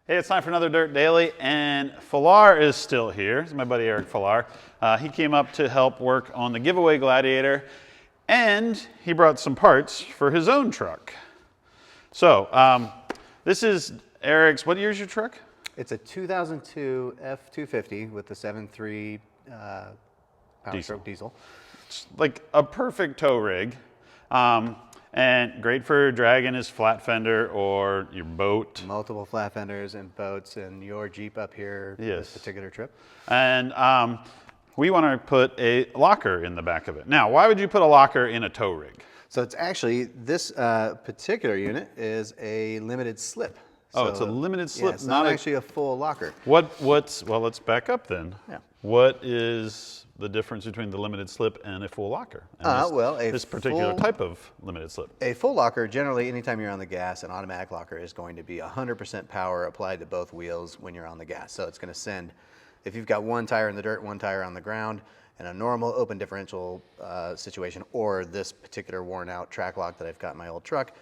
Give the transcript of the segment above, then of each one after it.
Hey, it's time for another Dirt Daily, and Filar is still here. This is my buddy Eric Filar. He came up to help work on the giveaway Gladiator, and he brought some parts for his own truck. So, this is Eric's, what year is your truck? It's a 2002 F-250 with the 7.3 power stroke diesel. It's like a perfect tow rig. And great for dragging his flat fender or your boat. Multiple flat fenders and boats and your Jeep up here this particular trip. And we want to put a locker in the back of it. Now, why would you put a locker in a tow rig? So it's actually, this particular unit is a limited slip. Oh, it's a limited slip. Yeah, it's not actually a full locker. Well, let's back up then. Yeah. What is the difference between the limited slip and a full locker? And this particular type of limited slip. A full locker, generally, anytime you're on the gas, an automatic locker is going to be 100% power applied to both wheels when you're on the gas. So it's going to send, if you've got one tire in the dirt, one tire on the ground, and a normal open differential situation, or this particular worn out track lock that I've got in my old truck,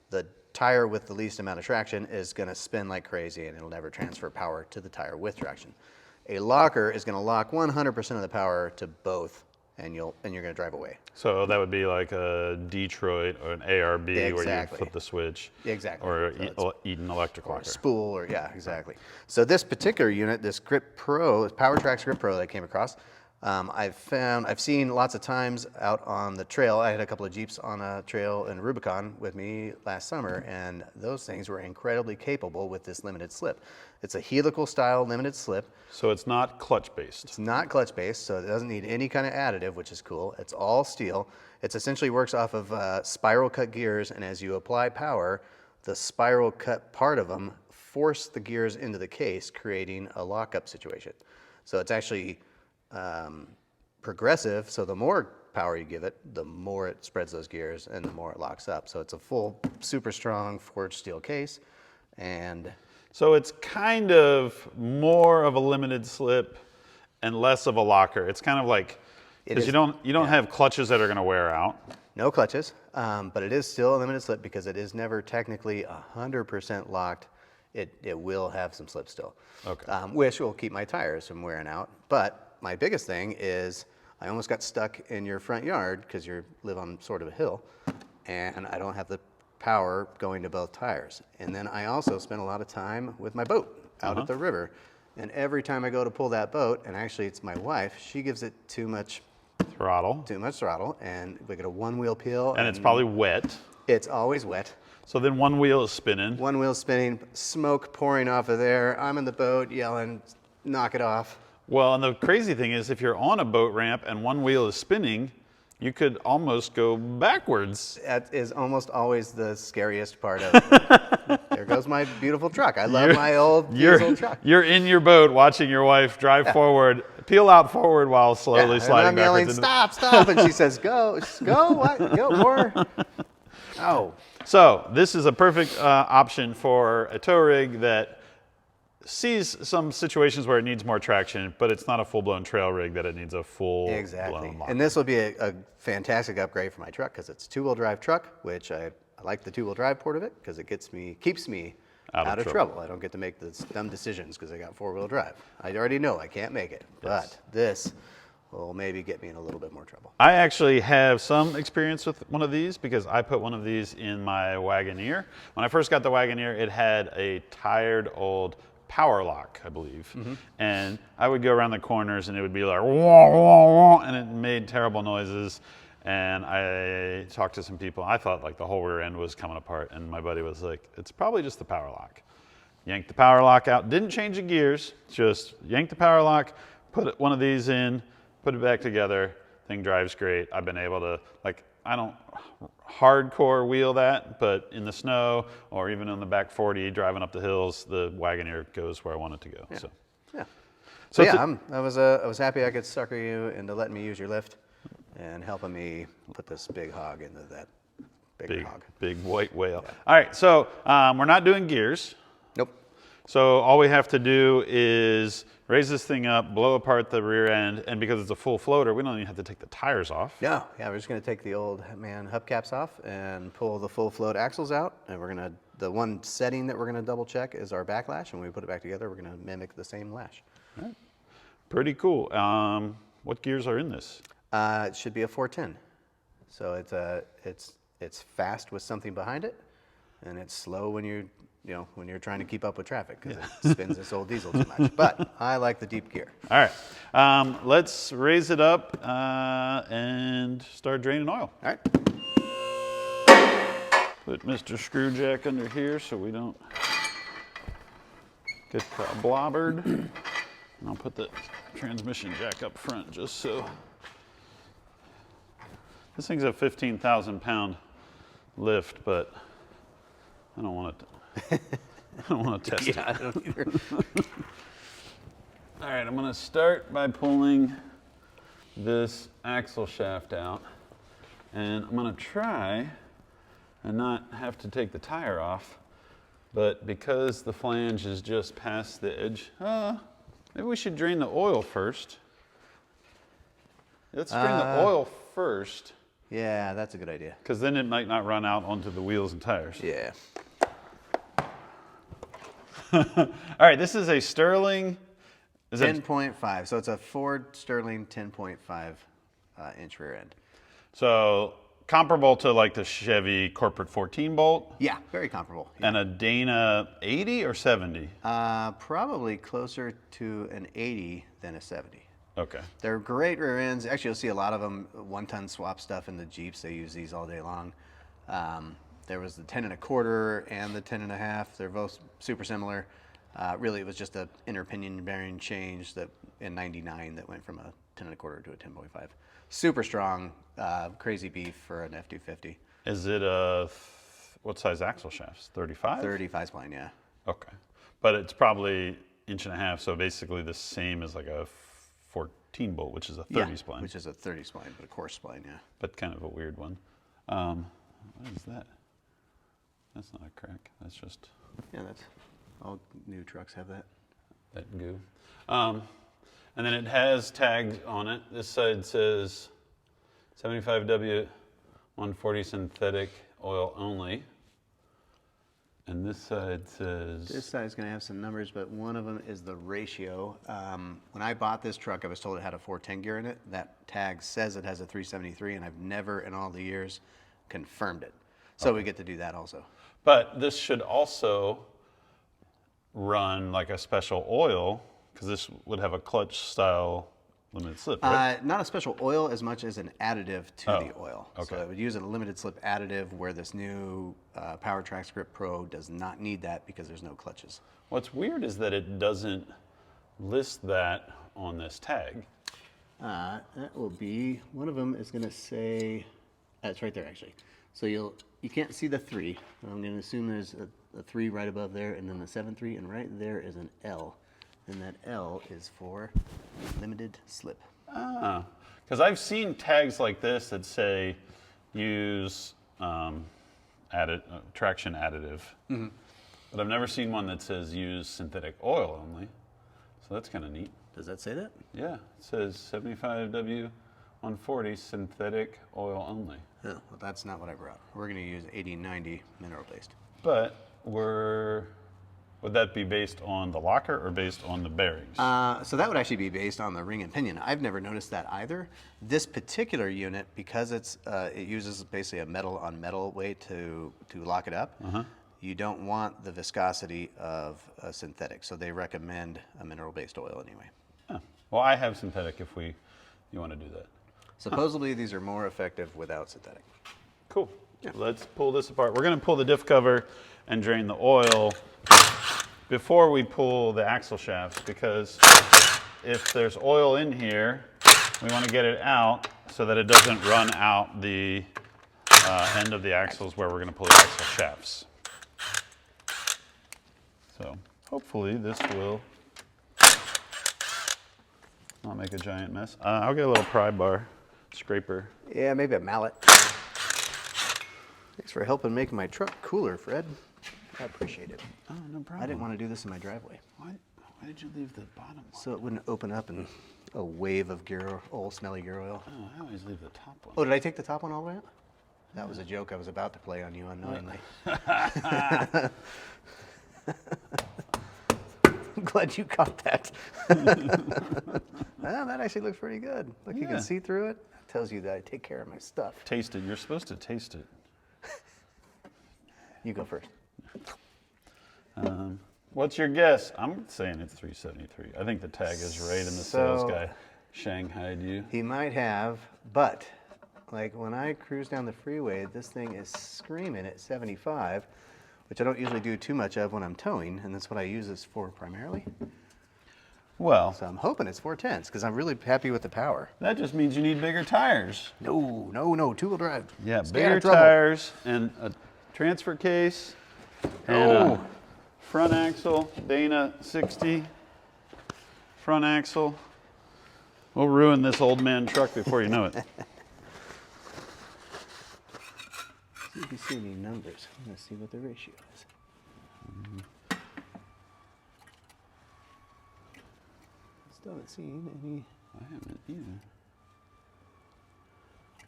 the tire with the least amount of traction is going to spin like crazy and it'll never transfer power to the tire with traction. A locker is going to lock 100% of the power to both, and you're going to drive away. So that would be like a Detroit or an ARB where you flip the switch. Exactly. Or Eaton electric locker. Or spool, or yeah, exactly. So this particular unit, this Grip Pro, Powertrax Grip Pro that I came across, I've seen lots of times out on the trail. I had a couple of Jeeps on a trail in Rubicon with me last summer, and those things were incredibly capable with this limited slip. It's a helical style limited slip. So it's not clutch based. It's not clutch based, so it doesn't need any kind of additive, which is cool. It's all steel. It essentially works off of spiral cut gears, and as you apply power, the spiral cut part of them force the gears into the case, creating a lockup situation. So it's actually progressive, so the more power you give it, the more it spreads those gears and the more it locks up. So it's a full, super strong forged steel case. And so it's kind of more of a limited slip and less of a locker. It's kind of like, because you don't have clutches that are going to wear out. No clutches, but it is still a limited slip because it is never technically 100% locked. It will have some slip still, which will keep my tires from wearing out. But my biggest thing is I almost got stuck in your front yard because you live on sort of a hill, and I don't have the power going to both tires. And then I also spend a lot of time with my boat out at the river. And every time I go to pull that boat, and actually it's my wife, she gives it too much throttle, and we get a one-wheel peel. And it's probably wet. It's always wet. So then one wheel is spinning. One wheel spinning, smoke pouring off of there. I'm in the boat yelling, knock it off. Well, and the crazy thing is if you're on a boat ramp and one wheel is spinning, you could almost go backwards. That is almost always the scariest part of it. There goes my beautiful truck. I love my old diesel truck. You're in your boat watching your wife drive forward, peel out forward while slowly sliding and I'm yelling, backwards. Stop, and she says, go, what? Go more. Oh. So this is a perfect option for a tow rig that sees some situations where it needs more traction, but it's not a full-blown trail rig that it needs a full-blown locker. And this will be a fantastic upgrade for my truck because it's a two-wheel drive truck, which I like the two-wheel drive part of it because it keeps me out of trouble. I don't get to make the dumb decisions because I got four-wheel drive. I already know I can't make it, but this will maybe get me in a little bit more trouble. I actually have some experience with one of these because I put one of these in my Wagoneer. When I first got the Wagoneer, it had a tired old power lock, I believe. And I would go around the corners and it would be like, wah, wah, wah, and it made terrible noises. And I talked to some people. I thought like the whole rear end was coming apart. And my buddy was like, it's probably just the power lock. Yanked the power lock out, didn't change the gears, just yanked the power lock, put one of these in, put it back together, thing drives great. I've been able to, I don't hardcore wheel that, but in the snow or even on the back 40 driving up the hills, the Wagoneer goes where I want it to go. Yeah. So I was happy I could sucker you into letting me use your lift and helping me put this big hog into that big white whale. Yeah. All right, so we're not doing gears. Nope. So all we have to do is raise this thing up, blow apart the rear end, and because it's a full floater, we don't even have to take the tires off. No, yeah, we're just gonna take the old man hubcaps off and pull the full float axles out, and we're gonna, the one setting that we're gonna double check is our backlash, and when we put it back together, we're gonna mimic the same lash. All right. Pretty cool. What gears are in this? It should be a 410. So it's fast with something behind it, and it's slow when when you're trying to keep up with traffic because it spins this old diesel too much. But I like the deep gear. All right, let's raise it up and start draining oil. All right. Put Mr. Screwjack under here so we don't get blobbered. And I'll put the transmission jack up front just so. This thing's a 15,000 pound lift, but I don't want it. I don't want to test it. I don't either. All right, I'm going to start by pulling this axle shaft out, and I'm going to try and not have to take the tire off, but because the flange is just past the edge, maybe we should drain the oil first. Let's drain the oil first. Yeah, that's a good idea. Because then it might not run out onto the wheels and tires. Yeah. All right, this is a Sterling. 10.5. So it's a Ford Sterling 10.5 inch rear end. So comparable to like the Chevy Corporate 14 bolt. Yeah, very comparable. Yeah. And a Dana 80 or 70? Probably closer to an 80 than a 70. Okay. They're great rear ends. Actually, you'll see a lot of them, 1-ton swap stuff in the Jeeps. They use these all day long. There was the 10 1/4 and the 10 1/2. They're both super similar. Really, it was just an inner pinion bearing change that in '99 that went from a 10 1/4 to a 10.5. Super strong, crazy beef for an F-250. Is it what size axle shafts? 35? 35 spline, yeah. Okay. But it's probably 1.5 inch, so basically the same as like a 14 bolt, which is a 30 spline. Which is a 30 spline, but a coarse spline, yeah. But kind of a weird one. What is that? That's not a crack. That's just... Yeah, that's all new trucks have that. That goo. And then it has tags on it. This side says 75W 140 synthetic oil only. And this side says... This side's going to have some numbers, but one of them is the ratio. When I bought this truck, I was told it had a 410 gear in it. That tag says it has a 373, and I've never in all the years confirmed it. So we get to do that also. But this should also run like a special oil, because this would have a clutch style limited slip, right? Not a special oil as much as an additive to the oil. Okay. So it would use a limited slip additive where this new Powertrax Grip Pro does not need that because there's no clutches. What's weird is that it doesn't list that on this tag. That will be, one of them is going to say, it's right there actually. So you can't see the 3. I'm going to assume there's a 3 right above there, and then the 7.3, and right there is an L. And that L is for limited slip. Ah, because I've seen tags like this that say use traction additive, but I've never seen one that says use synthetic oil only. So that's kind of neat. Does that say that? Yeah, it says 75W 140 synthetic oil only. Oh, well, that's not what I brought. We're going to use 8090 mineral based. But would that be based on the locker or based on the bearings? So that would actually be based on the ring and pinion. I've never noticed that either. This particular unit, because it uses basically a metal on metal way to lock it up, you don't want the viscosity of a synthetic. So they recommend a mineral based oil anyway. Oh. Well, I have synthetic if you want to do that. Supposedly these are more effective without synthetic. Cool. Yeah. Let's pull this apart. We're going to pull the diff cover and drain the oil before we pull the axle shafts, because if there's oil in here, we want to get it out so that it doesn't run out the end of the axles where we're going to pull the axle shafts. So hopefully this will not make a giant mess. I'll get a little pry bar scraper. Yeah, maybe a mallet. Thanks for helping make my truck cooler, Fred. I appreciate it. Oh, no problem. I didn't want to do this in my driveway. Why did you leave the bottom one? So it wouldn't open up in a wave of smelly gear oil. Oh, I always leave the top one. Oh, did I take the top one all the way out? That was a joke I was about to play on you unknowingly. I'm glad you caught that. Well, that actually looks pretty good. Look, you can see through it. That tells you that I take care of my stuff. Taste it. You're supposed to taste it. You go first. What's your guess? I'm saying it's 373. I think the tag is right, and the sales guy shanghaied you. He might have, but like when I cruise down the freeway, this thing is screaming at 75, which I don't usually do too much of when I'm towing, and that's what I use this for primarily. Well, So I'm hoping it's 410s because I'm really happy with the power. that just means you need bigger tires. No, two-wheel drive. Yeah, Stay out bigger of trouble. tires and a transfer case and a front axle, Dana 60 front axle. We'll ruin this old man truck before you know it. See if you see any numbers. I'm going to see what the ratio is. Still haven't seen any. I haven't either.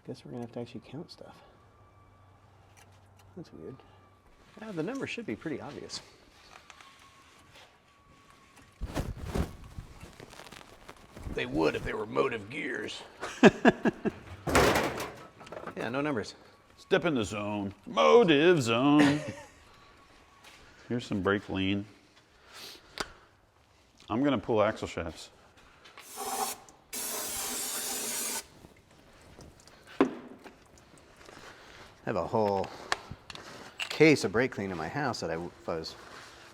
Guess we're going to have to actually count stuff. That's weird. The numbers should be pretty obvious. They would if they were motive gears. Yeah, no numbers. Step in the zone. Motive zone. Here's some brake lean. I'm going to pull axle shafts. I have a whole case of brake clean in my house that if I was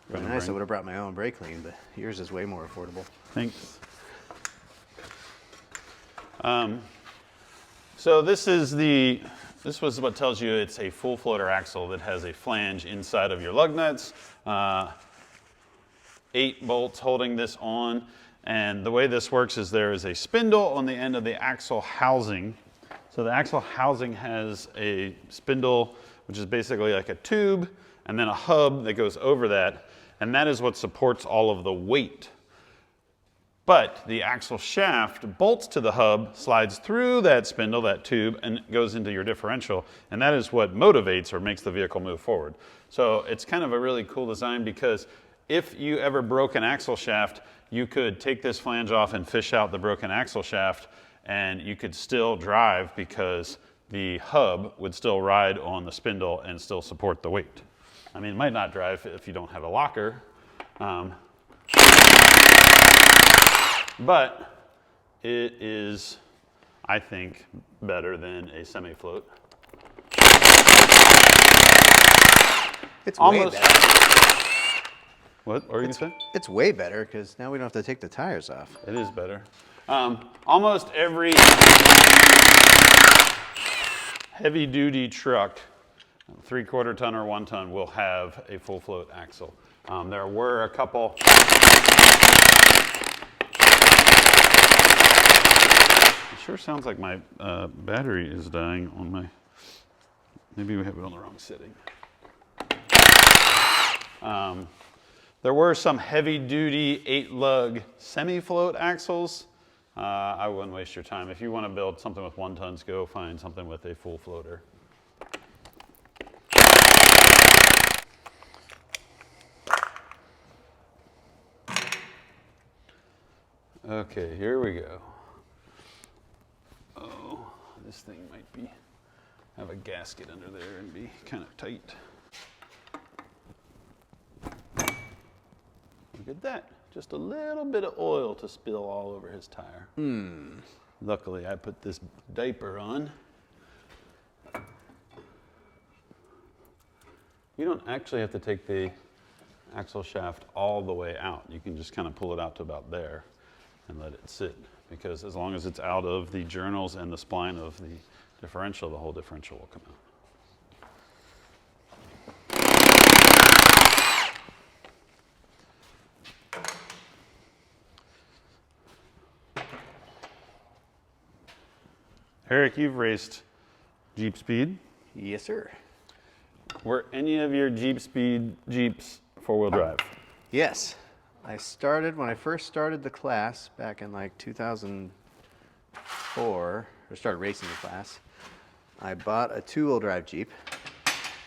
really nice, I would have brought my own brake clean, but yours is way more affordable. Thanks. So this was what tells you it's a full floater axle that has a flange inside of your lug nuts, 8 bolts holding this on, and the way this works is there is a spindle on the end of the axle housing. So the axle housing has a spindle, which is basically like a tube, and then a hub that goes over that, and that is what supports all of the weight. But the axle shaft bolts to the hub, slides through that spindle, that tube, and goes into your differential, and that is what motivates or makes the vehicle move forward. So it's kind of a really cool design because if you ever broke an axle shaft, you could take this flange off and fish out the broken axle shaft, and you could still drive because the hub would still ride on the spindle and still support the weight. I mean, it might not drive if you don't have a locker, but it is, I think, better than a semi-float. It's way better. What were you going to say? It's way better because now we don't have to take the tires off. It is better. Almost every heavy-duty truck, 3/4 ton or 1 ton, will have a full float axle. There were a couple. It sure sounds like my battery is dying on my. Maybe we have it on the wrong setting. There were some heavy-duty 8-lug semi-float axles. I wouldn't waste your time. If you want to build something with 1 tons, go find something with a full floater. Okay, here we go. Oh, this thing might have a gasket under there and be kind of tight. Look at that. Just a little bit of oil to spill all over his tire. Luckily, I put this diaper on. You don't actually have to take the axle shaft all the way out. You can just kind of pull it out to about there and let it sit. Because as long as it's out of the journals and the spline of the differential, the whole differential will come out. Eric, you've raced Jeep Speed. Yes, sir. Were any of your Jeep Speed Jeeps 4-wheel drive? Yes. I started, when I first started the class back in like 2004, or started racing the class, I bought a two-wheel drive Jeep.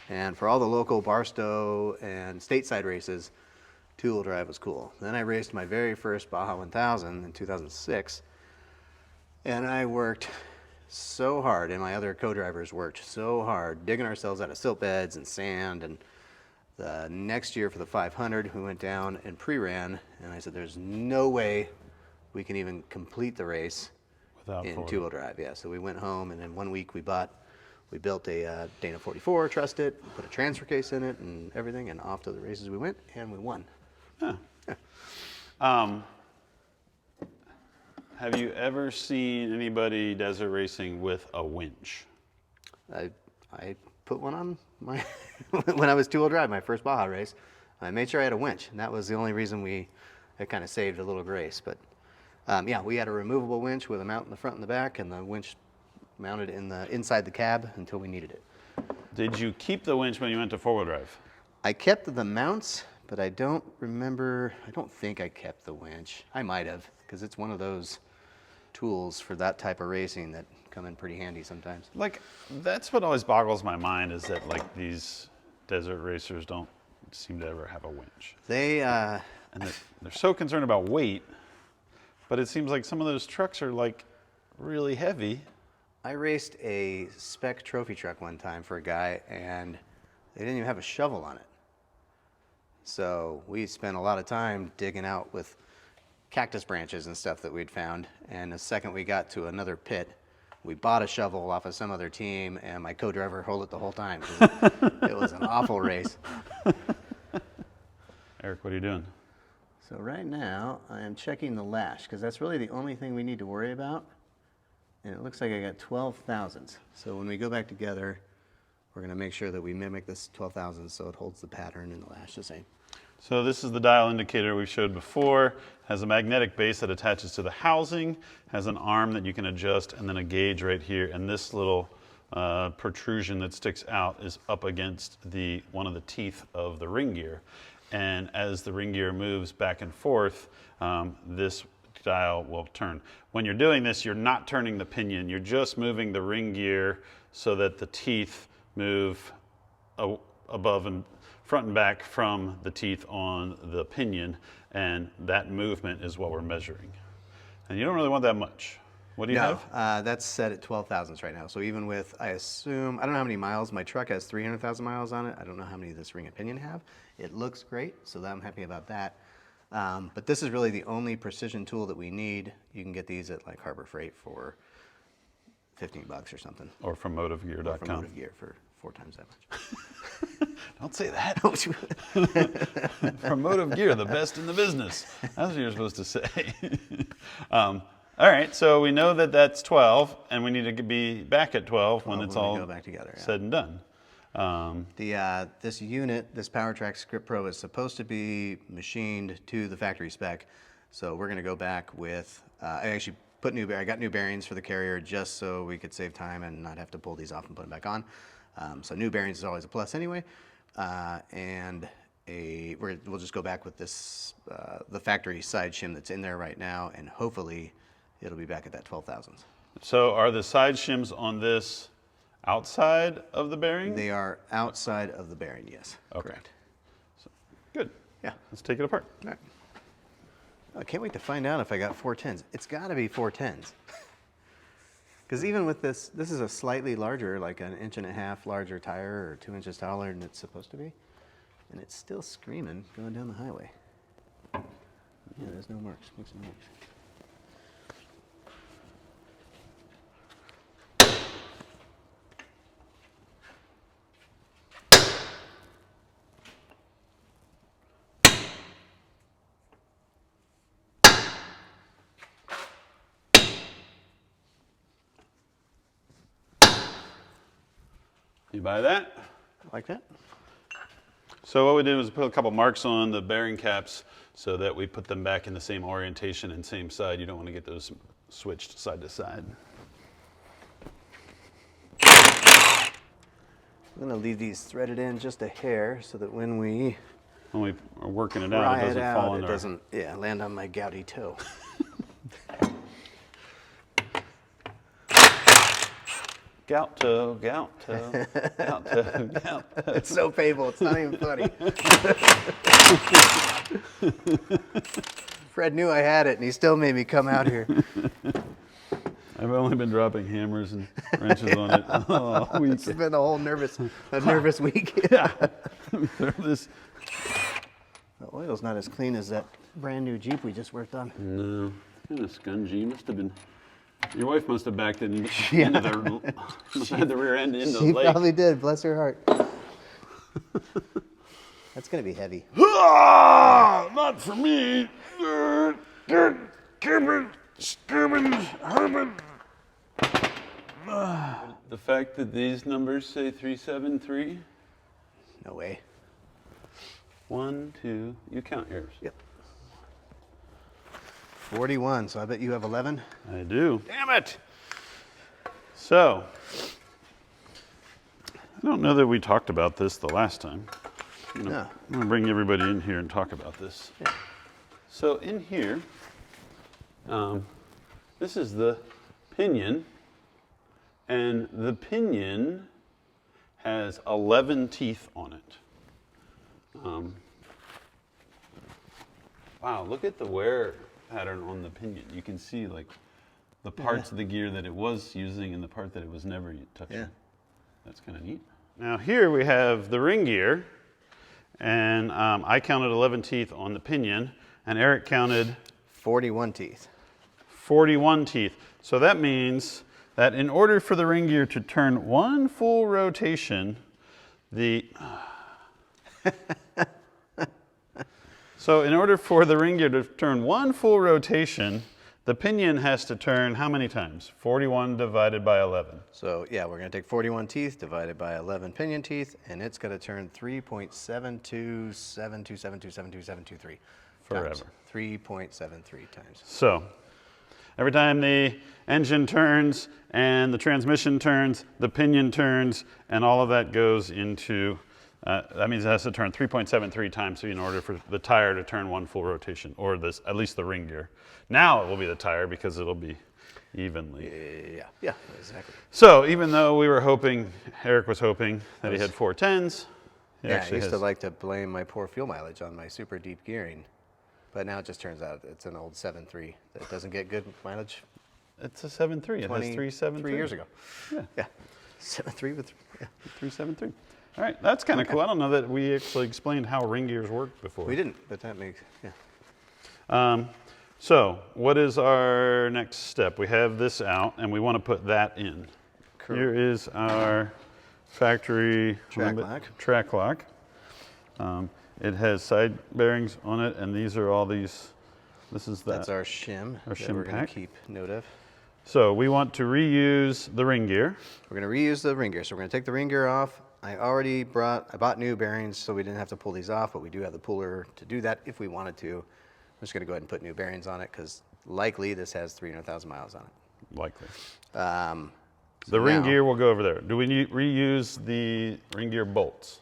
And for all the local Barstow and stateside races, two-wheel drive was cool. Then I raced my very first Baja 1000 in 2006. And I worked so hard, and my other co-drivers worked so hard, digging ourselves out of silt beds and sand. And the next year for the 500, we went down and pre-ran, and I said, there's no way we can even complete the race in two-wheel drive. Yeah, so we went home, and in 1 week we built a Dana 44, trussed it, put a transfer case in it and everything, and off to the races we went, and we won. Huh. Yeah. Have you ever seen anybody desert racing with a winch? I put one on my when I was two-wheel drive, my first Baja race. I made sure I had a winch, and that was the only reason it kind of saved a little grace. But yeah, we had a removable winch with a mount in the front and the back, and the winch mounted inside the cab until we needed it. Did you keep the winch when you went to four-wheel drive? I kept the mounts, but I don't think I kept the winch. I might have, because it's one of those tools for that type of racing that come in pretty handy sometimes. Like, that's what always boggles my mind, is that like these desert racers don't seem to ever have a winch. And they're so concerned about weight, but it seems like some of those trucks are like really heavy. I raced a spec trophy truck one time for a guy, and they didn't even have a shovel on it. So we spent a lot of time digging out with cactus branches and stuff that we'd found. And the second we got to another pit, we bought a shovel off of some other team, and my co-driver held it the whole time. It was an awful race. Eric, what are you doing? So right now, I am checking the lash, because that's really the only thing we need to worry about. And it looks like I got 12 thousandths. So when we go back together, we're going to make sure that we mimic this 12 thousandths so it holds the pattern and the lash the same. So this is the dial indicator we showed before. Has a magnetic base that attaches to the housing, has an arm that you can adjust, and then a gauge right here. And this little protrusion that sticks out is up against one of the teeth of the ring gear. And as the ring gear moves back and forth, this dial will turn. When you're doing this, you're not turning the pinion. You're just moving the ring gear so that the teeth move above and front and back from the teeth on the pinion, and that movement is what we're measuring. And you don't really want that much. What do you have? That's set at 12 thousandths right now. So even with, I don't know how many miles. My truck has 300,000 miles on it. I don't know how many this ring and pinion have. It looks great, so I'm happy about that. But this is really the only precision tool that we need. You can get these at like Harbor Freight for $15 or something. Or from motivegear.com. Or from Motivegear for 4 times that much. Don't say that. From Motivegear, the best in the business. That's what you're supposed to say. All right, so we know that that's 12, and we need to be back at 12 when it's all go back together, said and done. This unit, this Powertrax Grip Pro, is supposed to be machined to the factory spec. So we're going to go back with, I actually I got new bearings for the carrier just so we could save time and not have to pull these off and put them back on. So new bearings is always a plus anyway. And we'll just go back with this, the factory side shim that's in there right now, and hopefully it'll be back at that 12 thousandths. So are the side shims on this outside of the bearing? They are outside of the bearing, yes. Okay. Correct. So, good. Yeah. Let's take it apart. All right. I can't wait to find out if I got 410s. It's got to be 410s. Because even with this is a slightly larger, like an 1.5 inch larger tire, or 2 inches taller than it's supposed to be. And it's still screaming going down the highway. Yeah, there's no marks. Make some marks. You buy that? Like that? So what we did was put a couple marks on the bearing caps so that we put them back in the same orientation and same side. You don't want to get those switched side to side. I'm going to leave these threaded in just a hair so that when we when we are working it out, Pry it doesn't fall in it there. doesn't, yeah, land on my gouty toe. Gout toe, gout toe, gout toe, gout toe. It's so painful, it's not even funny. Fred knew I had it, and he still made me come out here. I've only been dropping hammers and wrenches on it all week. It's been a whole nervous week. Yeah. Let me throw this. The oil's not as clean as that brand new Jeep we just worked on. No, kind of scungy. Must have been. Your wife must have backed it into the. Must have had the rear end into the She lake. probably did, bless her heart. That's gonna be heavy. Ah, not for me. The fact that these numbers say 373. No way. 1, 2. You count yours. Yep. 41, so I bet you have 11. I do. Damn it! So, I don't know that we talked about this the last time. I'm going to bring everybody in here and talk about this. Yeah. So in here, this is the pinion, and the pinion has 11 teeth on it. Wow, look at the wear pattern on the pinion. You can see like the parts of the gear that it was using and the part that it was never touching. Yeah. That's kind of neat. Now here we have the ring gear, and I counted 11 teeth on the pinion, and Eric counted 41 teeth. 41 teeth. So that means that in order for the ring gear to turn one full rotation, So in order for the ring gear to turn one full rotation, the pinion has to turn how many times? 41 divided by 11. So yeah, we're gonna take 41 teeth divided by 11 pinion teeth, and it's gonna turn 3.727272723 Forever. 3.73 times. So every time the engine turns and the transmission turns, the pinion turns, and all of that goes into, that means it has to turn 3.73 times in order for the tire to turn one full rotation, or this, at least the ring gear. Now it will be the tire because it'll be evenly. Yeah, exactly. So even though we were hoping, Eric was hoping that he had 410s, he Yeah, I actually used to has, like to blame my poor fuel mileage on my super deep gearing, but now it just turns out it's an old 7.3 that doesn't get good mileage. it's a 7.3. It has 3.73. 3 years ago. Yeah. Yeah, 7.3 with, yeah. 3.73. All right, that's kind of cool. I don't know that we actually explained how ring gears work before. We didn't, but that makes, yeah. So what is our next step? We have this out, and we want to put that in. Cool. Here is our factory track lock. It has side bearings on it, and these are all these. This is That's our shim that shim we're going pack. to keep note of. So we want to reuse the ring gear. We're going to reuse the ring gear. So we're going to take the ring gear off. I bought new bearings so we didn't have to pull these off, but we do have the puller to do that if we wanted to. I'm just going to go ahead and put new bearings on it because likely this has 300,000 miles on it. Likely. So The ring gear will go over there. Do we reuse the ring gear bolts?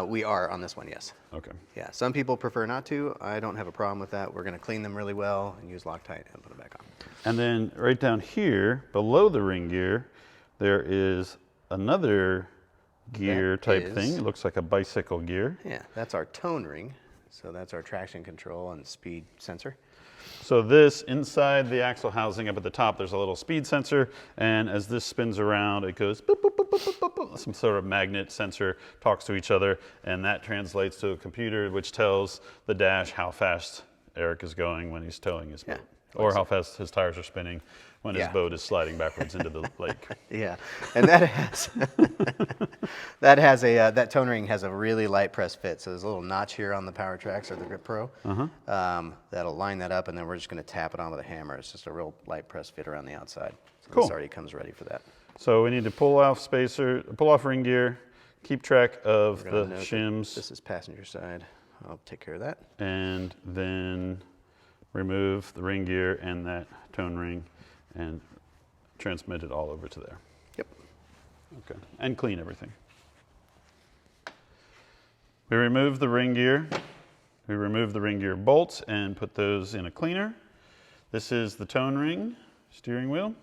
We are on this one, yes. Okay. Yeah, some people prefer not to. I don't have a problem with that. We're going to clean them really well and use Loctite and put them back on. And then right down here, below the ring gear, there is another gear type thing. It looks like a bicycle gear. Yeah, that's our tone ring. So that's our traction control and speed sensor. So this, inside the axle housing up at the top, there's a little speed sensor, and as this spins around, it goes boop, boop, boop, boop, boop, boop, boop. Some sort of magnet sensor talks to each other, and that translates to a computer which tells the dash how fast Eric is going when he's towing his boat, or how fast his tires are spinning when his boat is sliding backwards into the lake. Yeah, and that has that tone ring has a really light press fit. So there's a little notch here on the Powertrax or the Grip Pro. That'll line that up, and then we're just going to tap it on with a hammer. It's just a real light press fit around the outside. So Cool. This already comes ready for that. So we need to pull off ring gear, keep track of the shims. This is passenger side. I'll take care of that. And then remove the ring gear and that tone ring and transmit it all over to there. Yep. Okay. And clean everything. We remove the ring gear. We remove the ring gear bolts and put those in a cleaner. This is the tone ring steering wheel.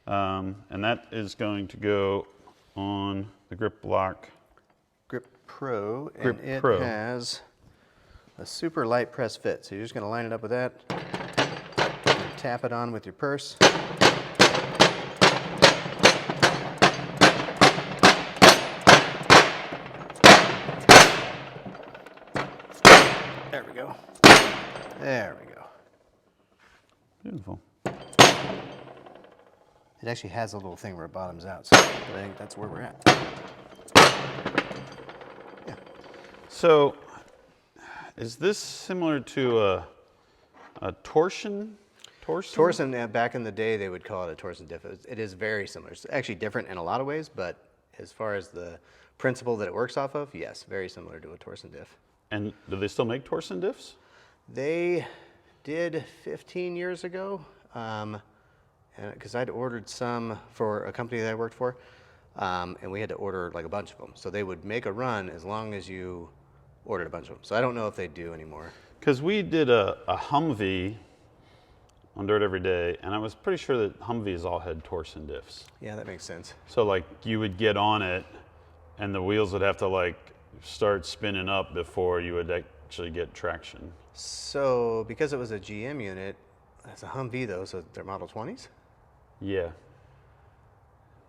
And that is going to go on the grip lock. Grip Pro, Grip and it Pro. has a super light press fit. So you're just gonna line it up with that, tap it on with your purse. There we go. There we go. Beautiful. It actually has a little thing where it bottoms out, so I think that's where we're at. Yeah. So, is this similar to a torsion? Torsion, back in the day, they would call it a torsion diff. It is very similar. It's actually different in a lot of ways, but as far as the principle that it works off of, yes, very similar to a torsion diff. And do they still make torsion diffs? They did 15 years ago, because I'd ordered some for a company that I worked for, and we had to order like a bunch of them. So they would make a run as long as you ordered a bunch of them. So I don't know if they do anymore. Because we did a Humvee on Dirt Every Day, and I was pretty sure that Humvees all had torsion diffs. Yeah, that makes sense. So like you would get on it, and the wheels would have to like start spinning up before you would actually get traction. So because it was a GM unit, it's a Humvee though, so they're Model 20s? Yeah.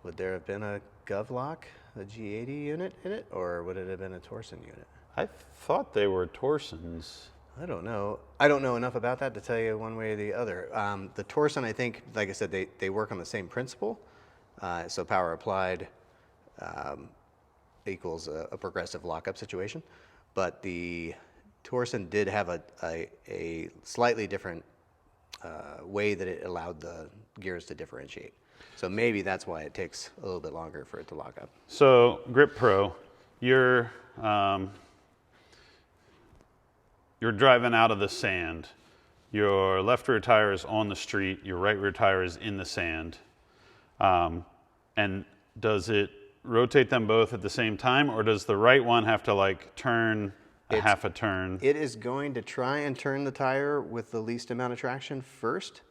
Would there have been a GovLock, a G80 unit in it, or would it have been a torsion unit? I thought they were torsions. I don't know. I don't know enough about that to tell you one way or the other. The torsion, I think, like I said, they work on the same principle. So power applied equals a progressive lockup situation. But the torsion did have a slightly different way that it allowed the gears to differentiate. So maybe that's why it takes a little bit longer for it to lock up. So Grip Pro, you're driving out of the sand. Your left rear tire is on the street. Your right rear tire is in the sand. And does it rotate them both at the same time, or does the right one have to like turn half a turn? It is going to try and turn the tire with the least amount of traction first.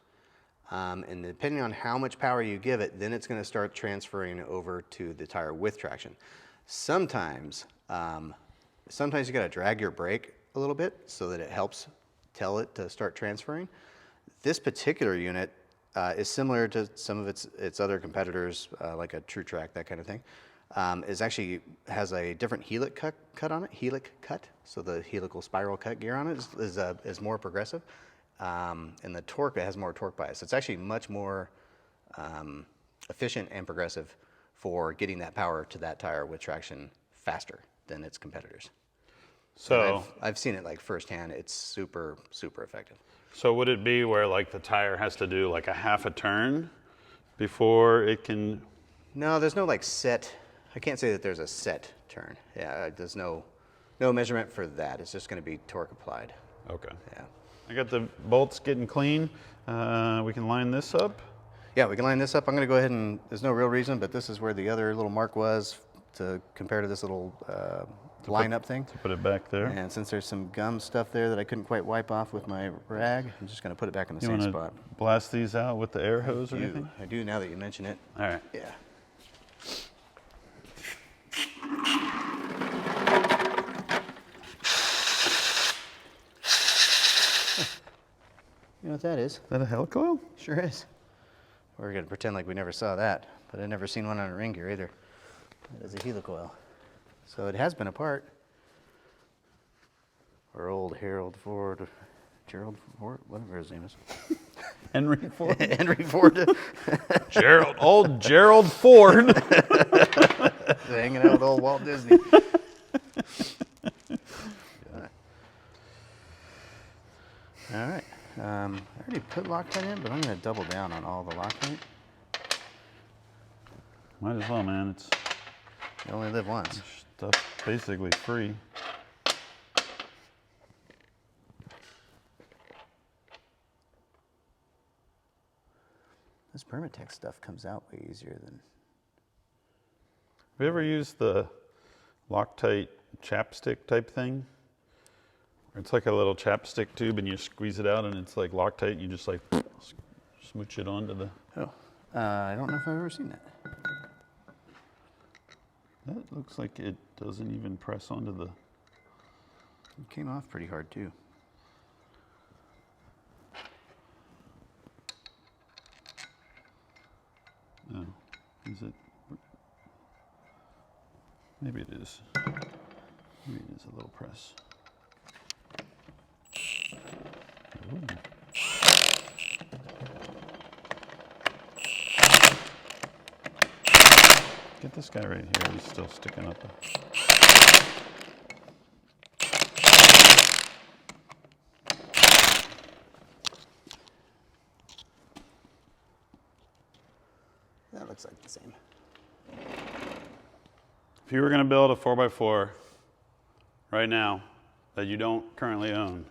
And depending on how much power you give it, then it's going to start transferring over to the tire with traction. Sometimes you got to drag your brake a little bit so that it helps tell it to start transferring. This particular unit is similar to some of its other competitors, like a True Track, that kind of thing. Is actually has a different helic cut on it, helic cut. So the helical spiral cut gear on it is more progressive. And the torque, it has more torque bias. It's actually much more efficient and progressive for getting that power to that tire with traction faster than its competitors. So I've seen it like firsthand. It's super, super effective. So would it be where like the tire has to do like a half a turn before it can? No, there's no like set. I can't say that there's a set turn. Yeah, there's no measurement for that. It's just going to be torque applied. Okay. Yeah. I got the bolts getting clean. We can line this up. Yeah, we can line this up. I'm going to go ahead and, there's no real reason, but this is where the other little mark was to compare to this little line-up thing. To put it back there. And since there's some gum stuff there that I couldn't quite wipe off with my rag, I'm just going to put it back in the same spot. Blast these out with the air hose or anything? I do now that you mention it. All right. Yeah. You know what that is? Is that a helicoil? Sure is. We're going to pretend like we never saw that, but I've never seen one on a ring gear either. That is a helicoil. So it has been apart. Or old Gerald Ford, whatever his name is. Henry Ford? Henry Ford. Old Gerald Ford. Hanging out with old Walt Disney. All right. I already put Loctite in, but I'm going to double down on all the Loctite. Might as well, man. It's You only live once. stuff basically free. This Permatex stuff comes out way easier than... Have you ever used the Loctite chapstick type thing. It's like a little chapstick tube, and you squeeze it out, and it's like Loctite, and you just like smooch it onto the... Oh, I don't know if I've ever seen that. That looks like it doesn't even press onto the... It came off pretty hard too. Oh, is it? Maybe it is. Maybe it is a little press. Ooh. Get this guy right here. He's still sticking up. That looks like the same. If you were going to build a 4x4 right now that you don't currently own,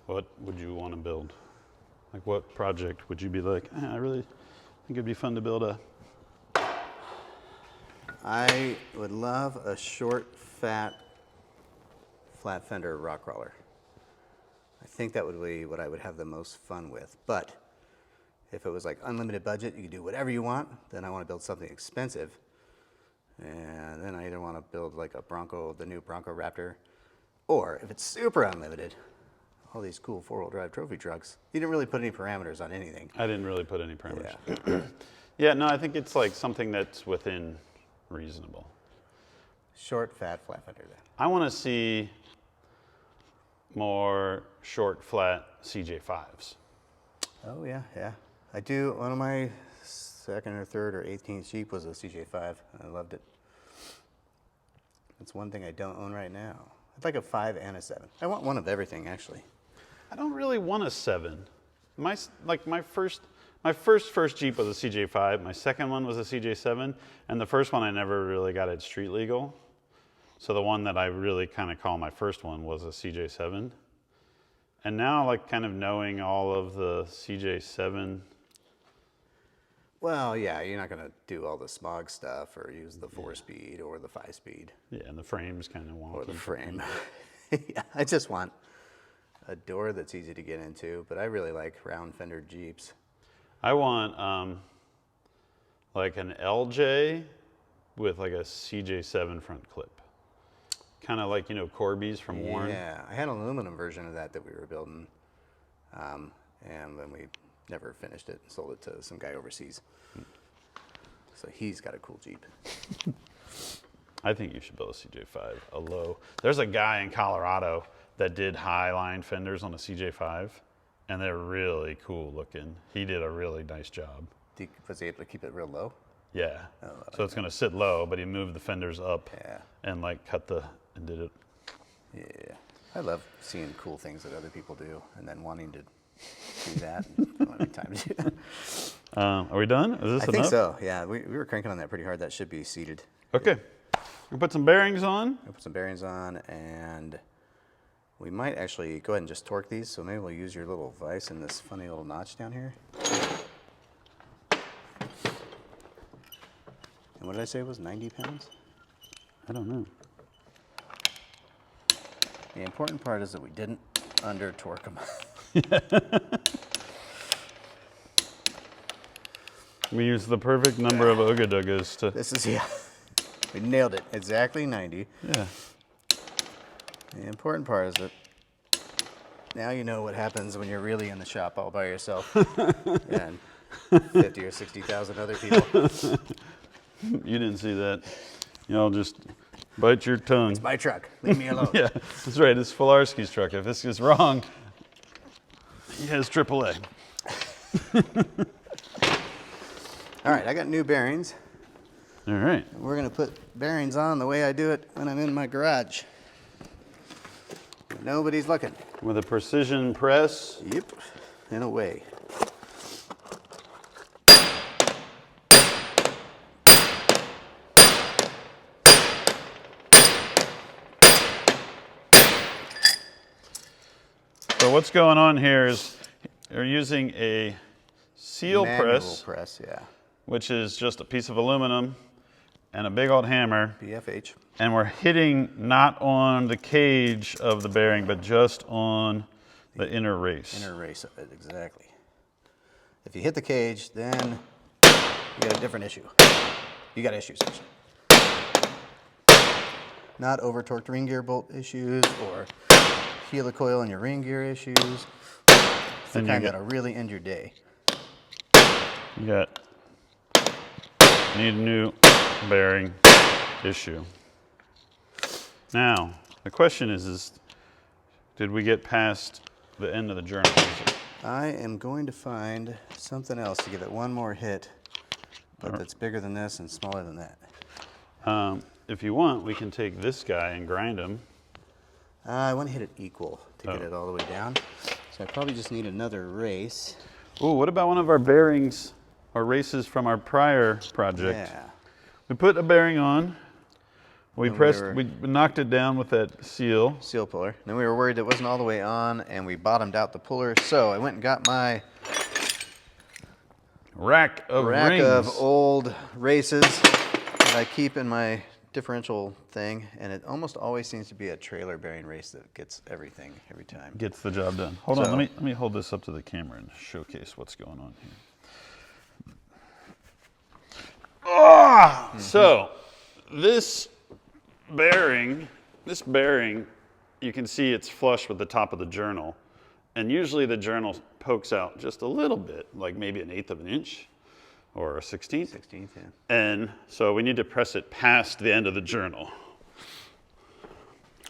what would you want to build? Like, what project would you be like, I really think it'd be fun to build a... I would love a short, fat, flat fender rock crawler. I think that would be what I would have the most fun with. But if it was like unlimited budget, you could do whatever you want, then I want to build something expensive. And then I either want to build like a Bronco, the new Bronco Raptor, or if it's super unlimited, all these cool four-wheel drive trophy trucks. You didn't really put any parameters on anything. I didn't really put any parameters. Yeah. Yeah, no, I think it's like something that's within reasonable. Short, fat, flat fender then. I want to see more short, flat CJ5s. Oh yeah, yeah. I do. One of my second or third or 18th Jeep was a CJ5. I loved it. That's one thing I don't own right now. I'd like a 5 and a 7. I want one of everything, actually. I don't really want a 7. My first Jeep was a CJ5. My second one was a CJ7, and the first one I never really got it street legal. So the one that I really kind of call my first one was a CJ7. And now, like, kind of knowing all of the CJ7. Well, yeah, you're not going to do all the smog stuff or use the 4-speed or the 5-speed. Yeah, and the frame's kind of wonky. Or the frame. Yeah, I just want a door that's easy to get into, but I really like round fender Jeeps. I want like an LJ with like a CJ7 front clip. Kind of like, you know, Corby's from Warren. Yeah, I had an aluminum version of that we were building, and then we never finished it and sold it to some guy overseas. So he's got a cool Jeep. I think you should build a CJ5, a low. There's a guy in Colorado that did high line fenders on a CJ5, and they're really cool looking. He did a really nice job. Was he able to keep it real low? Yeah. Oh, so it's going to sit low, but he moved the fenders up yeah. and like and did it. Yeah. I love seeing cool things that other people do and then wanting to do that. I don't have any time to do that. Are we done? Is this enough? I think so. Yeah, we were cranking on that pretty hard. That should be seated. Okay. We'll put some bearings on. We'll put some bearings on, and we might actually go ahead and just torque these. So maybe we'll use your little vise in this funny little notch down here. And what did I say it was, 90 pounds? I don't know. The important part is that we didn't under torque them. We used the perfect number of Ooga-Doogas to... This is, yeah, we nailed it. Exactly 90. Yeah. The important part is that now you know what happens when you're really in the shop all by yourself and 50 or 60,000 other people. You didn't see that. Y'all just bite your tongue. It's my truck. Leave me alone. Yeah, that's right. It's Filarski's truck. If this is wrong, he has AAA. All right, I got new bearings. All right. We're going to put bearings on the way I do it when I'm in my garage. Nobody's looking. With a precision press. Yep, in a way. So what's going on here is you're using a seal Manual press, press, yeah. which is just a piece of aluminum, and a big old hammer. BFH. And we're hitting not on the cage of the bearing, but just on the inner race. Inner race of it, exactly. If you hit the cage, then you got a different issue. You got issues. Not over torqued ring gear bolt issues or helicoil in your ring gear issues. It's the kind that'll really end your day. You got need a new bearing issue. Now, the question is did we get past the end of the journal? I am going to find something else to give it one more hit, but that's bigger than this and smaller than that. If you want, we can take this guy and grind him. I want to hit it equal to get it all the way down. So I probably just need another race. Oh, what about one of our bearings or races from our prior project? Yeah. We put a bearing on. We knocked it down with that seal. Seal puller. Then we were worried it wasn't all the way on, and we bottomed out the puller. So I went and got my rack of old races that I keep in my differential thing, and it almost always seems to be a trailer bearing race that gets everything every time. Gets the job done. Hold on, let me hold this up to the camera and showcase what's going on here. So this bearing, you can see it's flush with the top of the journal, and usually the journal pokes out just a little bit, like maybe 1/8 of an inch or a 1/16. 16th, yeah. And so we need to press it past the end of the journal.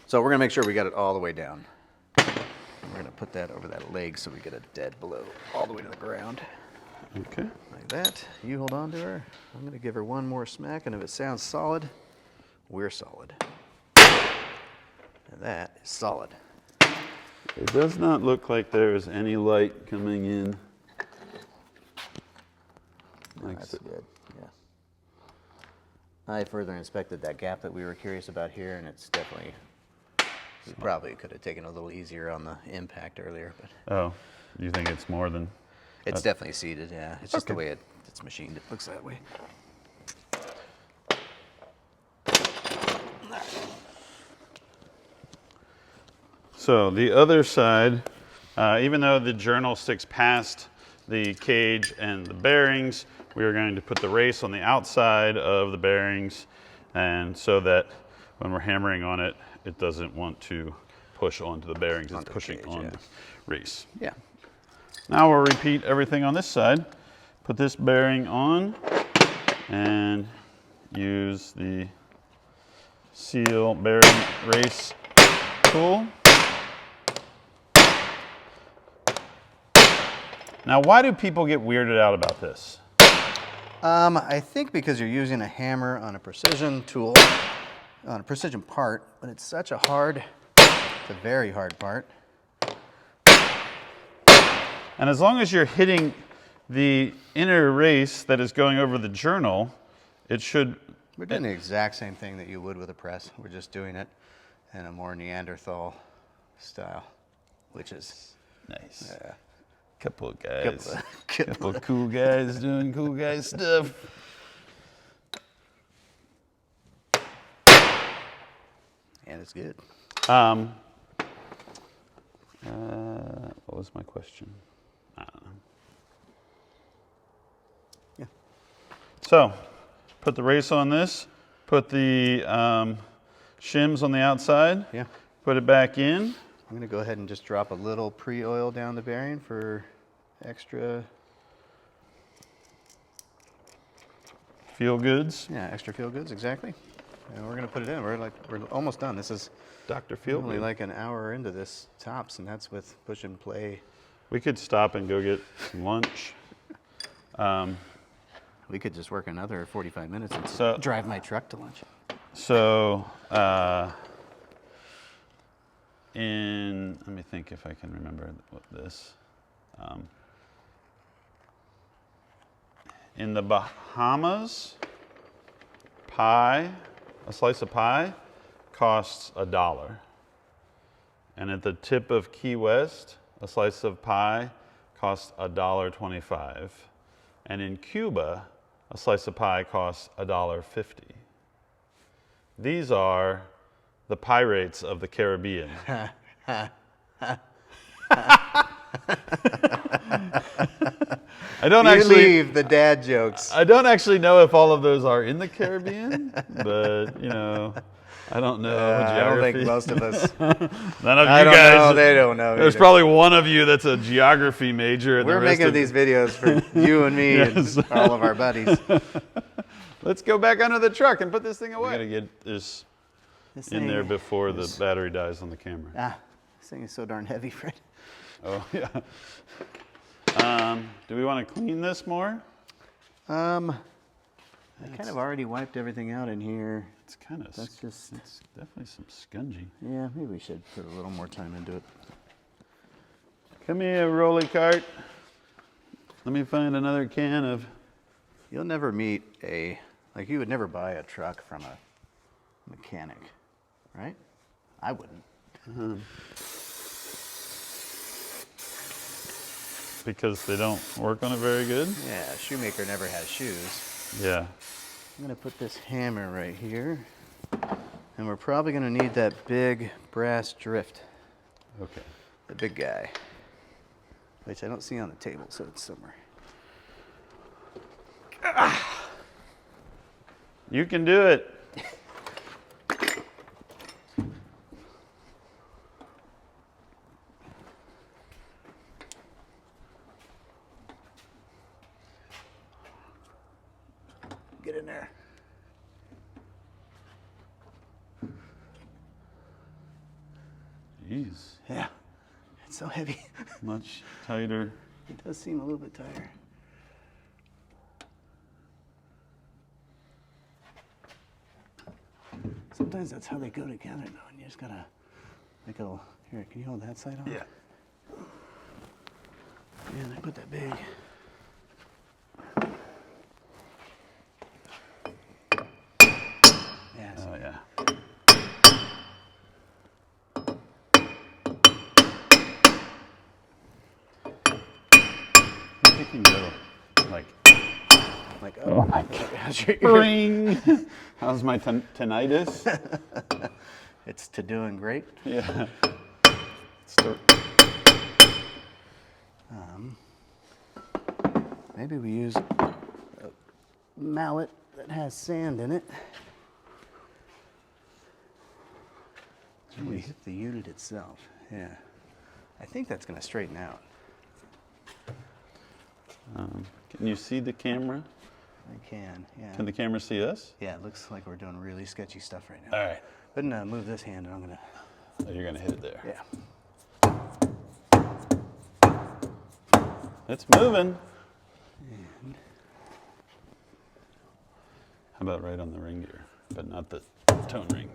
So we're gonna make sure we got it all the way down. We're gonna put that over that leg so we get a dead blow all the way to the ground. Okay. Like that. You hold on to her. I'm gonna give her one more smack, and if it sounds solid, we're solid. And that is solid. It does not look like there is any light coming in. That's good, yeah. I further inspected that gap that we were curious about here, and it's definitely, we probably could have taken a little easier on the impact earlier, but. Oh, you think it's more than? It's definitely seated, yeah. It's just the way it's machined, it looks that way. So the other side, even though the journal sticks past the cage and the bearings, we are going to put the race on the outside of the bearings, and so that when we're hammering on it, it doesn't want to push onto the bearings, it's pushing on the race. Yeah. Now we'll repeat everything on this side. Put this bearing on and use the seal bearing race tool. Now, why do people get weirded out about this? I think because you're using a hammer on a precision tool, on a precision part, but it's such a hard, it's a very hard part. And as long as you're hitting the inner race that is going over the journal, it should... We're doing the exact same thing that you would with a press. We're just doing it in a more Neanderthal style, which is... Nice. Yeah. Couple of guys. Couple of cool guys doing cool guy stuff. And it's good. What was my question? I don't know. Yeah. So, put the race on this. Put the shims on the outside. Yeah. Put it back in. I'm going to go ahead and just drop a little pre-oil down the bearing for extra... Feel goods. Yeah, extra feel goods, exactly. And we're going to put it in. We're almost done. This is Dr. Feel only like an hour into this tops, and that's with push and play. We could stop and go get some lunch. We could just work another 45 minutes and drive my truck to lunch. So, let me think if I can remember what this. In the Bahamas, a slice of pie costs $1. And at the tip of Key West, a slice of pie costs $1.25. And in Cuba, a slice of pie costs $1.50. These are the pirates of the Caribbean. I don't actually leave the dad jokes. I don't actually know if all of those are in the Caribbean, but you know, I don't know geography. I don't think most of us. None of you I don't guys. know. They don't know. There's either. probably one of you that's a geography major. And We're the rest making of these videos for you and me Yes. and all of our buddies. Let's go back under the truck and put this thing away. We gotta get this in there before the battery dies on the camera. This thing is so darn heavy, Fred. Oh yeah. Do we want to clean this more? I kind of already wiped everything out in here. It's kind of. That's just. It's definitely some scungy. Yeah, maybe we should put a little more time into it. Come here, rolly cart. Let me find another can of. You'll never meet like you would never buy a truck from a mechanic, right? I wouldn't. Because they don't work on it very good? Yeah, a shoemaker never has shoes. Yeah. I'm gonna put this hammer right here, and we're probably gonna need that big brass drift. Okay. The big guy, which I don't see on the table, so it's somewhere. You can do it. Get in there. Jeez. Yeah, it's so heavy. Much tighter. It does seem a little bit tighter. Sometimes that's how they go together, though, and you just gotta make a little. Here, can you hold that side on? Yeah. And I put that big. Yeah. Oh yeah. It can go like Oh my God. How's your Ring. How's my tinnitus? It's to doing great. Yeah. Maybe we use a mallet that has sand in it. And we hit the unit itself. Yeah. I think that's going to straighten out. Can you see the camera? I can, yeah. Can the camera see us? Yeah, it looks like we're doing really sketchy stuff right now. All right. But move this hand and I'm going to... Oh, you're gonna hit it there. Yeah. It's moving. And How about right on the ring gear, but not the tone ring?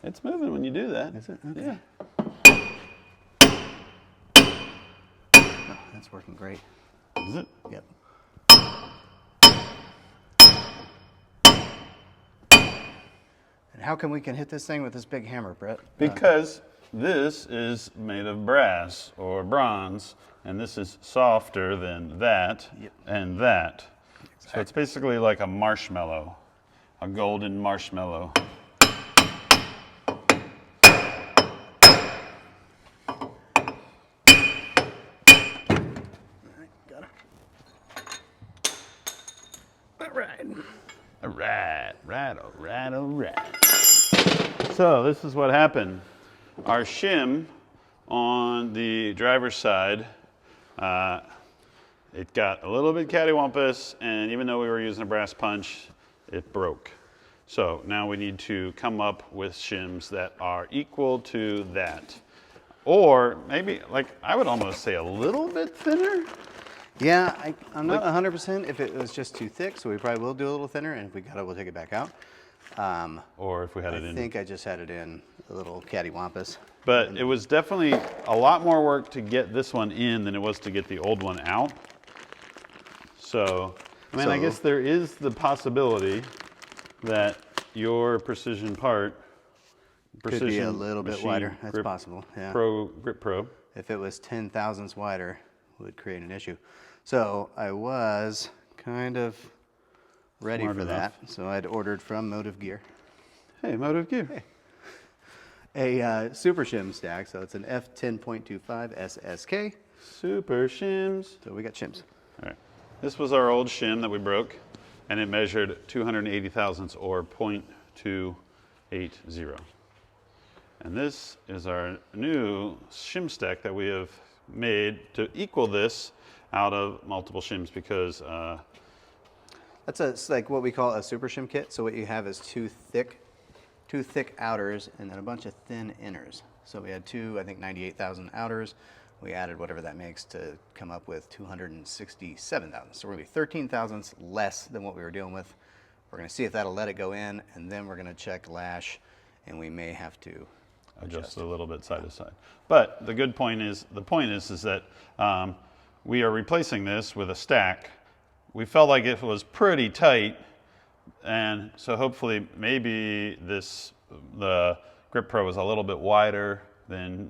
It's moving when you do that. is it? Okay. Yeah. Oh, that's working great. Is it? Yep. And how come we can hit this thing with this big hammer, Brett? Because this is made of brass or bronze, and this is softer than that and that. So it's basically like a marshmallow, a golden marshmallow. All right. So this is what happened. Our shim on the driver's side, it got a little bit cattywampus, and even though we were using a brass punch, it broke. So now we need to come up with shims that are equal to that. Or maybe, like, I would almost say a little bit thinner. Yeah, I'm not 100% if it was just too thick, so we probably will do a little thinner, and if we got it, we'll take it back out. Or if we had it in. I think I just had it in a little cattywampus. But it was definitely a lot more work to get this one in than it was to get the old one out. So, I mean, I guess there is the possibility that your precision part, Could be a little bit wider. That's possible. Yeah. Grip Pro. If it was 10 thousandths wider, it would create an issue. So I was kind of ready Smart for enough. that. So I'd ordered from Motive Gear Hey, Motive Gear. a super shim stack. So it's an F10.25 SSK. Super shims. So we got shims. All right. This was our old shim that we broke, and it measured 280 thousandths or 0.280. And this is our new shim stack that we have made to equal this out of multiple shims because It's like what we call a super shim kit. So what you have is two thick outers and then a bunch of thin inners. So we had two, I think 98,000 outers. We added whatever that makes to come up with 267 thousandths. So we're gonna be 13 thousandths less than what we were dealing with. We're gonna see if that'll let it go in, and then we're gonna check lash, and we may have to adjust a little bit side to side. But the point is that we are replacing this with a stack. We felt like it was pretty tight, and so hopefully maybe the Grip Pro is a little bit wider than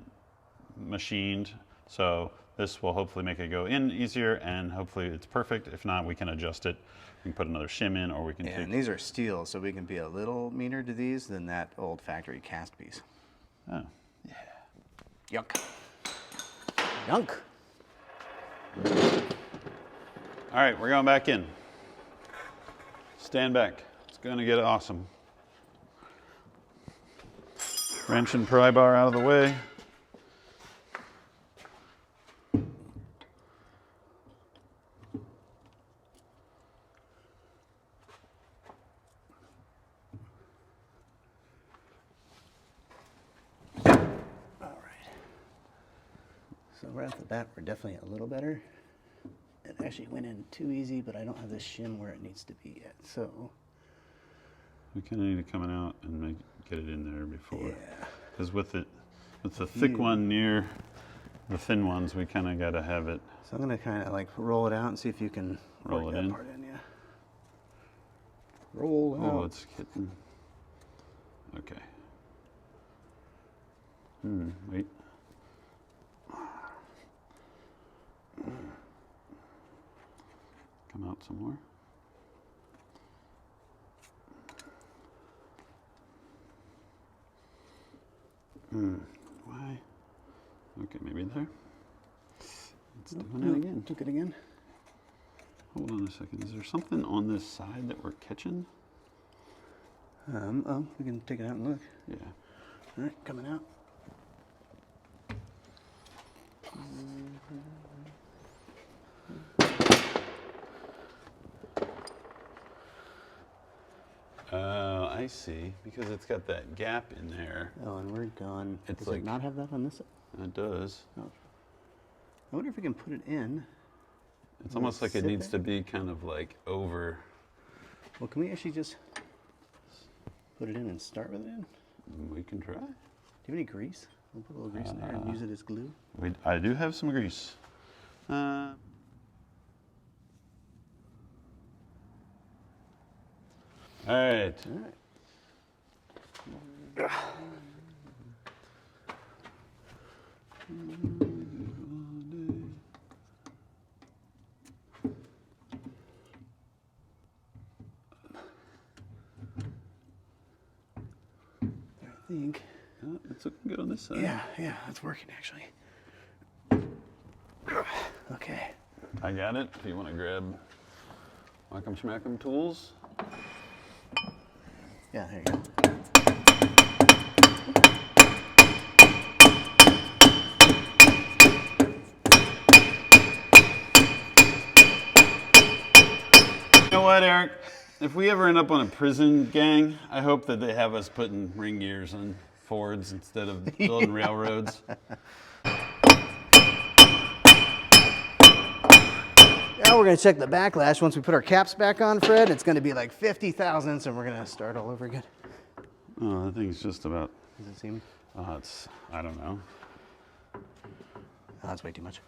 machined. So this will hopefully make it go in easier, and hopefully it's perfect. If not, we can adjust it. We can put another shim in, or we can take... And these are steel, so we can be a little meaner to these than that old factory cast piece. Oh, yeah. Yuck. Yunk. All right, we're going back in. Stand back. It's going to get awesome. Wrench and pry bar out of the way. So right off the bat, we're definitely a little better. It actually went in too easy, but I don't have this shim where it needs to be yet. So We kind of need it coming out and get it in there before. yeah. Because with the thick one near the thin ones, we kind of got to have it. So I'm gonna kind of like roll it out and see if you can Roll work it that in. part in. Yeah. Roll Oh, out. it's getting. Okay. Wait. Come out some more. Why? Okay, maybe there. It's doing it again. Took it again. Hold on a second. Is there something on this side that we're catching? Oh, we can take it out and look. Yeah. All right, coming out. Oh, I see. Because it's got that gap in there. Oh, and we're gone. It's Does like- it not have that on this side? It does. Oh. I wonder if we can put it in. It's almost like it sit needs there? to be kind of like over. Well, can we actually just put it in and start with it in? Do We can try. you have any grease? We'll put a little grease in there and use it as glue. I do have some grease. All right. All right. I think. Oh, it's looking good on this side. Yeah, it's working actually. Okay. I got it. If you want to grab Whack'em Schmack'em tools. Yeah, there you go. You know what, Eric? If we ever end up on a prison gang, I hope that they have us putting ring gears on Fords instead of building railroads. Now we're going to check the backlash. Once we put our caps back on, Fred, it's going to be like 50 thousandths, and we're going to start all over again. Oh, that thing's just about. Does it seem? It's. I don't know. Oh, that's way too much.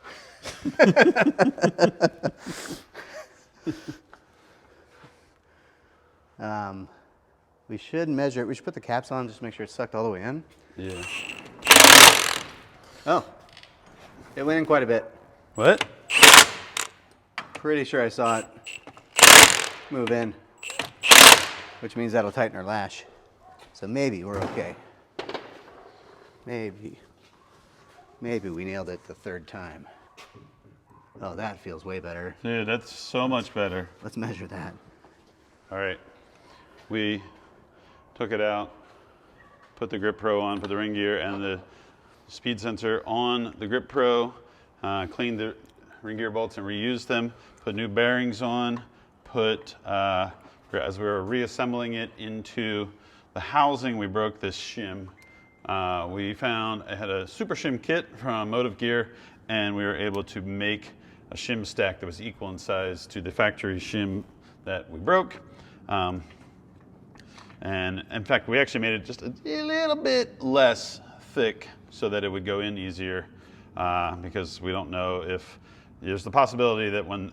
We should measure it. We should put the caps on just to make sure it's sucked all the way in. Yeah. Oh, it went in quite a bit. What? Pretty sure I saw it move in. which means that'll tighten our lash. So maybe we're okay. Maybe we nailed it the third time. Oh, that feels way better. Dude, that's so much better. Let's measure that. All right, we took it out, put the Grip Pro on for the ring gear and the speed sensor on the Grip Pro, cleaned the ring gear bolts and reused them, put new bearings on, as we were reassembling it into the housing, we broke this shim. We found, I had a super shim kit from Motive Gear, and we were able to make a shim stack that was equal in size to the factory shim that we broke. And in fact, we actually made it just a little bit less thick so that it would go in easier, because we don't know if there's the possibility that when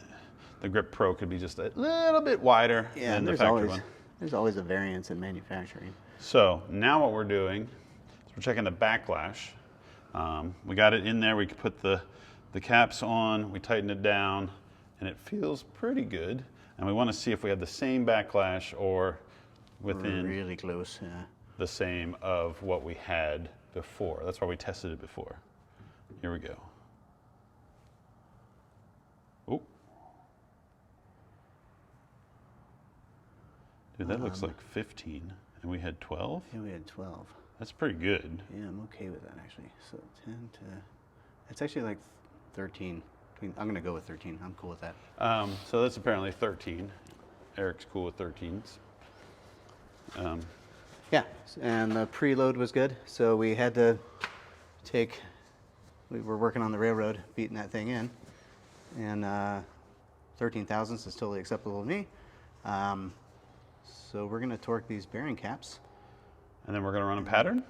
the Grip Pro could be just a little bit wider than the factory one. There's always a variance in manufacturing. So now what we're doing is we're checking the backlash. We got it in there, we could put the caps on, we tightened it down, and it feels pretty good. And we want to see if we have the same backlash or within really close, yeah. the same of what we had before. That's why we tested it before. Here we go. Oh. Dude, that looks like 15, and we had 12? Yeah, we had 12. That's pretty good. Yeah, I'm okay with that, actually. So 10 to, it's actually like 13. I'm gonna go with 13, I'm cool with that. So that's apparently 13. Eric's cool with 13s. Yeah, and the preload was good. So we had to we were working on the railroad, beating that thing in. And 13 thousandths is totally acceptable to me. So we're gonna torque these bearing caps. And then we're gonna run a pattern?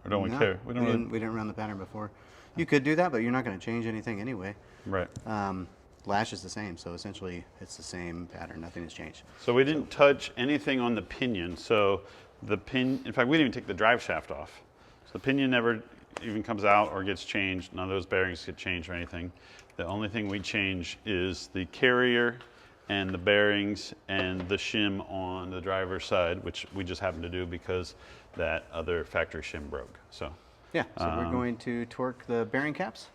Or don't we care? We didn't run the pattern before. You could do that, but you're not gonna change anything anyway. Right. Lash is the same, so essentially it's the same pattern, nothing has changed. So we didn't touch anything on the pinion. So the in fact, we didn't even take the drive shaft off. So the pinion never even comes out or gets changed. None of those bearings get changed or anything. The only thing we change is the carrier and the bearings and the shim on the driver's side, which we just happened to do because that other factory shim broke. So yeah, so we're going to torque the bearing caps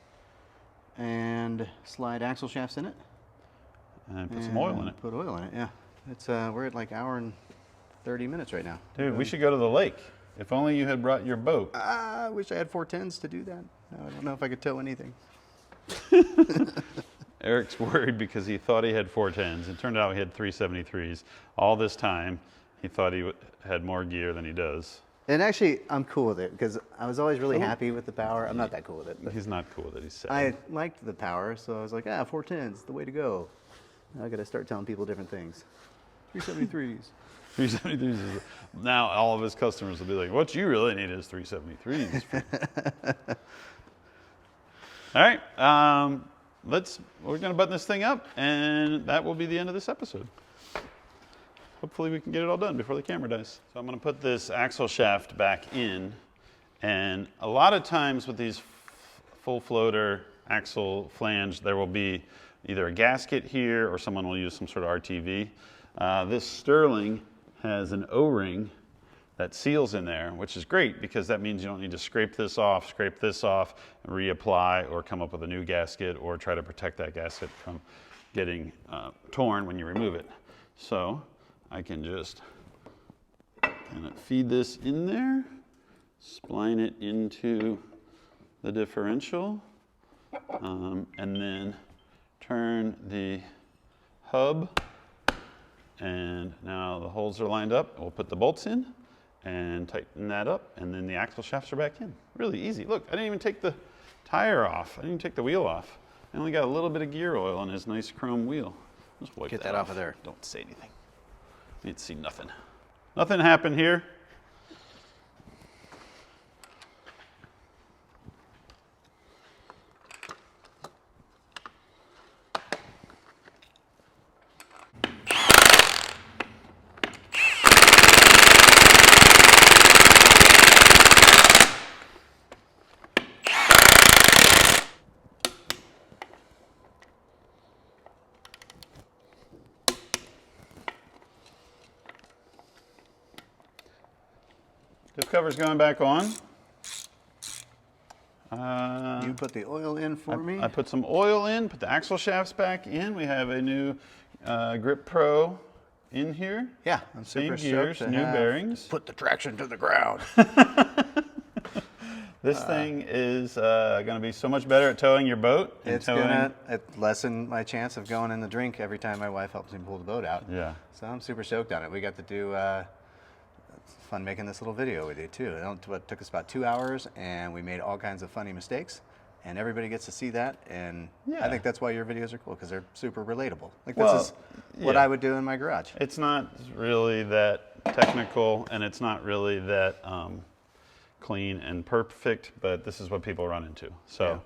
and slide axle shafts in it. And put some oil in it. Put oil in it, yeah. It's we're at like hour and 30 minutes right now. Dude, we should go to the lake. If only you had brought your boat. I wish I had 410s to do that. I don't know if I could tow anything. Eric's worried because he thought he had 410s. It turned out he had 373s. All this time, he thought he had more gear than he does. And actually, I'm cool with it because I was always really happy with the power. I'm not that cool with it. He's not cool with it, he's sad. I liked the power, so I was like, 410's the way to go. Now I got to start telling people different things. 373s. 373s is, now all of his customers will be like, what you really need is 373s. All right, we're gonna button this thing up, and that will be the end of this episode. Hopefully we can get it all done before the camera dies. So I'm gonna put this axle shaft back in, and a lot of times with these full floater axle flange, there will be either a gasket here or someone will use some sort of RTV. This Sterling has an O-ring that seals in there, which is great because that means you don't need to scrape this off, and reapply, or come up with a new gasket, or try to protect that gasket from getting torn when you remove it. So I can just kind of feed this in there, spline it into the differential, and then turn the hub, and now the holes are lined up. We'll put the bolts in and tighten that up, and then the axle shafts are back in. Really easy. Look, I didn't even take the tire off. I didn't even take the wheel off. I only got a little bit of gear oil on his nice chrome wheel. Just wipe Get that off of there. Don't say anything. You need to see nothing. Nothing happened here. roof cover's going back on. You put the oil in for me. I put some oil in, put the axle shafts back in. We have a new Grip Pro in here. Yeah, I'm super Same gears, stoked to new have bearings. Put the traction to the ground. This thing is going to be so much better at towing your boat. And It's going to lessen my chance of going in the drink every time my wife helps me pull the boat out. Yeah. So I'm super stoked on it. We got to do it's fun making this little video with you too. It took us about 2 hours, and we made all kinds of funny mistakes, and everybody gets to see that. And I think that's why your videos are cool, because they're super relatable. Like this is what I would do in my garage. It's not really that technical, and it's not really that clean and perfect, but this is what people run into. So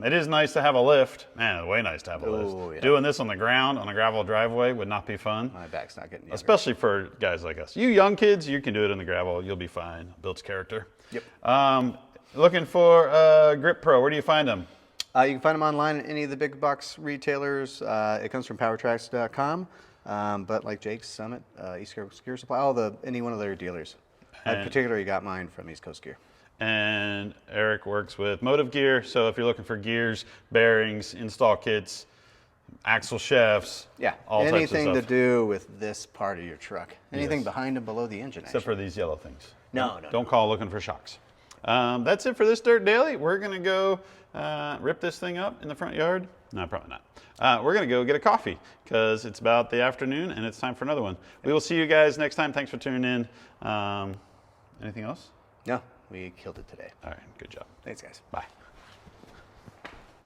it is nice to have a lift. Man, it's way nice to have a lift. Doing this on the ground on a gravel driveway would not be fun. My back's not getting younger. Especially for guys like us. You young kids, you can do it in the gravel. You'll be fine. Builds character. Yep. Looking for Grip Pro. Where do you find them? You can find them online at any of the big box retailers. It comes from Powertrax.com, but like Jake's, Summit, East Coast Gear Supply, any one of their dealers. I particularly got mine from East Coast Gear. And Eric works with Motive Gear, so if you're looking for gears, bearings, install kits, axle shafts, all types of anything stuff. to do with this part of your truck. Anything behind and below the engine, Except for these yellow things. No. Don't call looking for shocks. That's it for this Dirt Daily. We're going to go rip this thing up in the front yard. No, probably not. We're going to go get a coffee because it's about the afternoon and it's time for another one. We will see you guys next time. Thanks for tuning in. Anything else? No, we killed it today. All right, good job. Thanks, guys. Bye.